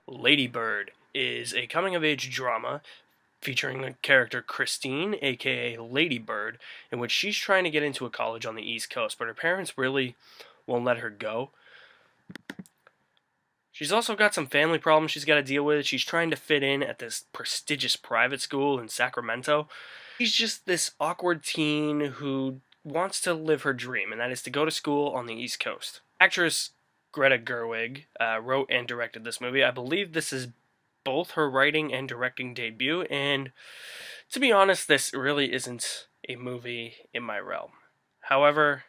Lady Bird is a coming-of-age drama featuring the character Christine, aka Lady Bird, in which she's trying to get into a college on the East Coast, but her parents really won't let her go. She's also got some family problems she's got to deal with. She's trying to fit in at this prestigious private school in Sacramento. She's just this awkward teen who wants to live her dream, and that is to go to school on the East Coast. Actress Greta Gerwig wrote and directed this movie. I believe this is both her writing and directing debut, and to be honest, this really isn't a movie in my realm. However,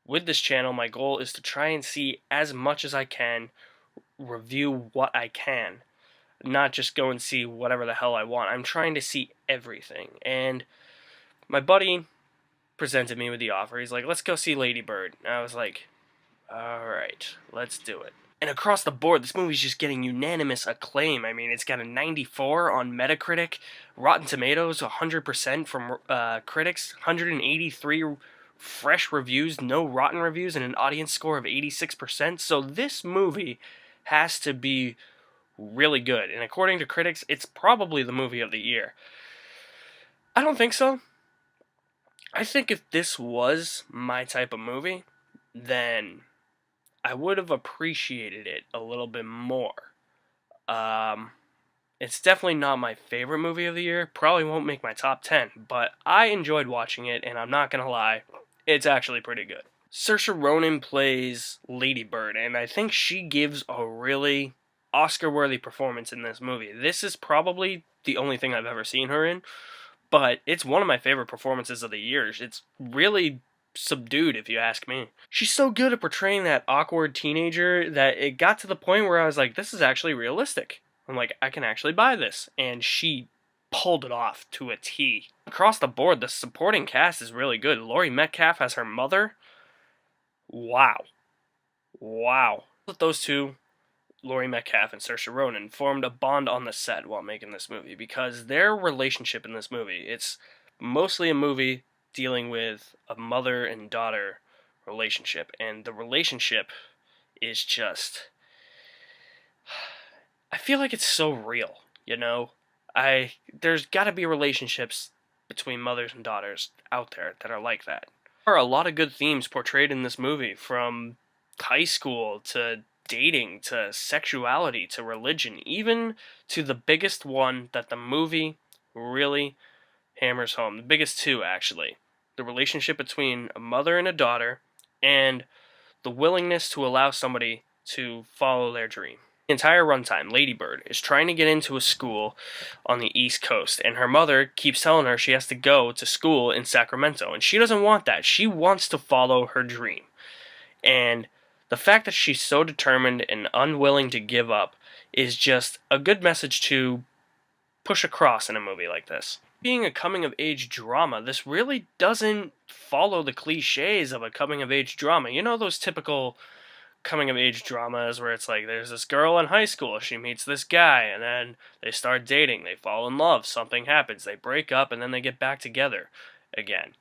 with this channel, my goal is to try and see as much as I can, review what I can, not just go and see whatever the hell I want. I'm trying to see everything, and my buddy presented me with the offer. He's like, let's go see Lady Bird. And I was like, alright, let's do it. And across the board, this movie's just getting unanimous acclaim. I mean, it's got a 94 on Metacritic, Rotten Tomatoes, 100% from critics, 183 fresh reviews, no rotten reviews, and an audience score of 86%. So this movie has to be really good. And according to critics, it's probably the movie of the year. I don't think so. I think if this was my type of movie, then I would have appreciated it a little bit more. It's definitely not my favorite movie of the year. Probably won't make my top 10, but I enjoyed watching it, and I'm not gonna lie, it's actually pretty good. Saoirse Ronan plays Lady Bird, and I think she gives a really Oscar-worthy performance in this movie. This is probably the only thing I've ever seen her in, but it's one of my favorite performances of the year. It's really subdued, if you ask me. She's so good at portraying that awkward teenager that it got to the point where I was like, this is actually realistic. I'm like, I can actually buy this. And she pulled it off to a T. Across the board, the supporting cast is really good. Laurie Metcalf as her mother. Wow. Those two, Laurie Metcalf and Saoirse Ronan, formed a bond on the set while making this movie, because their relationship in this movie, it's mostly a movie dealing with a mother and daughter relationship, and the relationship is just, I feel like it's so real, you know? There's gotta be relationships between mothers and daughters out there that are like that. There are a lot of good themes portrayed in this movie, from high school to dating to sexuality to religion, even to the biggest one that the movie really hammers home. The biggest two, actually. The relationship between a mother and a daughter, and the willingness to allow somebody to follow their dream. The entire runtime, Lady Bird is trying to get into a school on the East Coast, and her mother keeps telling her she has to go to school in Sacramento, and she doesn't want that. She wants to follow her dream. And the fact that she's so determined and unwilling to give up is just a good message to push across in a movie like this. Being a coming-of-age drama, this really doesn't follow the cliches of a coming-of-age drama. You know those typical coming-of-age dramas where it's like, there's this girl in high school, she meets this guy, and then they start dating, they fall in love, something happens, they break up, and then they get back together again.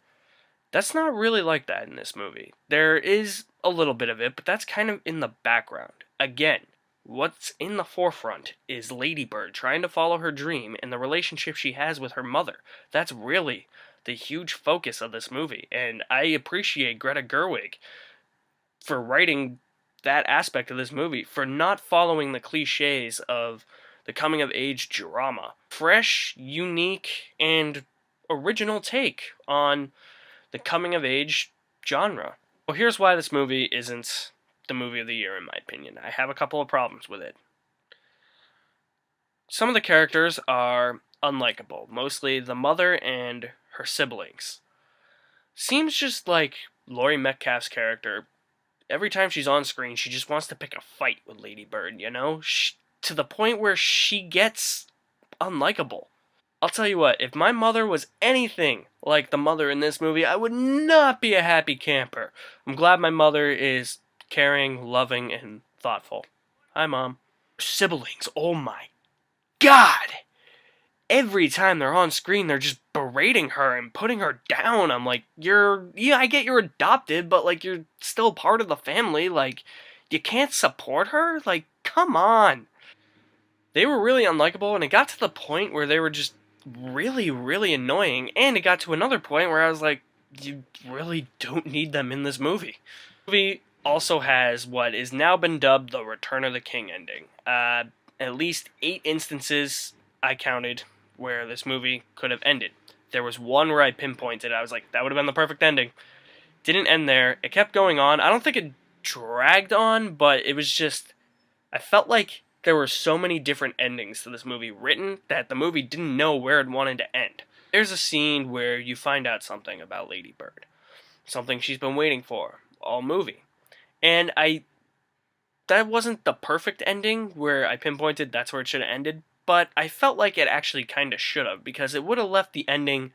That's not really like that in this movie. There is a little bit of it, but that's kind of in the background. Again, what's in the forefront is Lady Bird trying to follow her dream and the relationship she has with her mother. That's really the huge focus of this movie, and I appreciate Greta Gerwig for writing that aspect of this movie, for not following the cliches of the coming-of-age drama. Fresh, unique, and original take on the coming-of-age genre. Well, here's why this movie isn't the movie of the year, in my opinion. I have a couple of problems with it. Some of the characters are unlikable, mostly the mother and her siblings. Seems just like Laurie Metcalf's character, every time she's on screen, she just wants to pick a fight with Lady Bird, you know? To the point where she gets unlikable. I'll tell you what, if my mother was anything like the mother in this movie, I would not be a happy camper. I'm glad my mother is caring, loving, and thoughtful. Hi, Mom. Siblings, oh my God! every time they're on screen, they're just berating her and putting her down. I'm like, yeah, I get you're adopted, but like, you're still part of the family. Like, you can't support her? Like, come on. They were really unlikable, and it got to the point where they were just really, really annoying. And it got to another point where I was like, you really don't need them in this movie. The movie also has what is now been dubbed the Return of the King ending. At least 8 instances I counted where this movie could have ended. There was one where I pinpointed, I was like, that would have been the perfect ending. Didn't end there. It kept going on. I don't think it dragged on, but it was just, I felt like there were so many different endings to this movie written that the movie didn't know where it wanted to end. There's a scene where you find out something about Lady Bird. Something she's been waiting for all movie. And that wasn't the perfect ending where I pinpointed that's where it should have ended, but I felt like it actually kind of should have, because it would have left the ending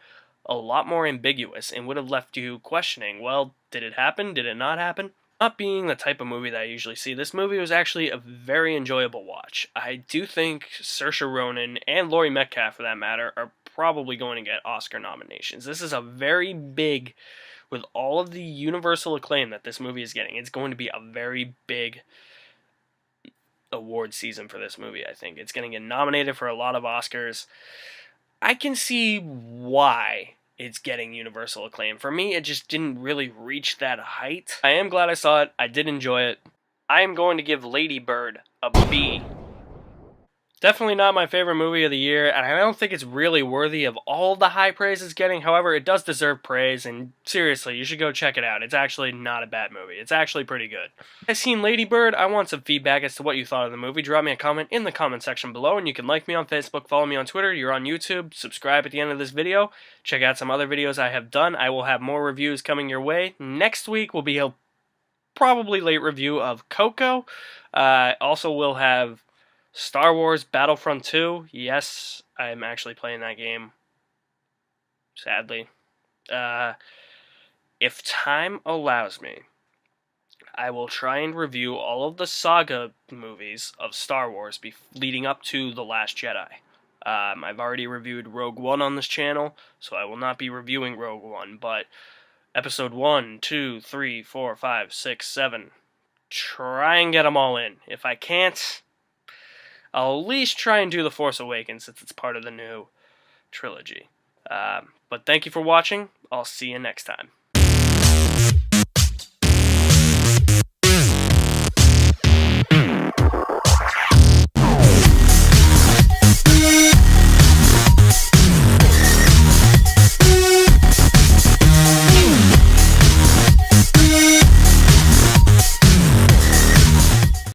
a lot more ambiguous and would have left you questioning, well, did it happen? Did it not happen? Not being the type of movie that I usually see, this movie was actually a very enjoyable watch. I do think Saoirse Ronan and Laurie Metcalf, for that matter, are probably going to get Oscar nominations. This is a very big, with all of the universal acclaim that this movie is getting, it's going to be a very big award season for this movie, I think. It's going to get nominated for a lot of Oscars. I can see why it's getting universal acclaim. For me, it just didn't really reach that height. I am glad I saw it. I did enjoy it. I am going to give Lady Bird a B. Definitely not my favorite movie of the year, and I don't think it's really worthy of all the high praise it's getting. However, it does deserve praise, and seriously, you should go check it out. It's actually not a bad movie. It's actually pretty good. I've seen Lady Bird. I want some feedback as to what you thought of the movie. Drop me a comment in the comment section below, and you can like me on Facebook, follow me on Twitter, you're on YouTube, subscribe at the end of this video, check out some other videos I have done. I will have more reviews coming your way. Next week will be a probably late review of Coco. Also, we'll have Star Wars Battlefront 2. Yes, I'm actually playing that game. Sadly. If time allows me, I will try and review all of the saga movies of Star Wars leading up to The Last Jedi. I've already reviewed Rogue One on this channel, so I will not be reviewing Rogue One, but Episode 1, 2, 3, 4, 5, 6, 7. Try and get them all in. If I can't, I'll at least try and do The Force Awakens since it's part of the new trilogy. But thank you for watching. I'll see you next time.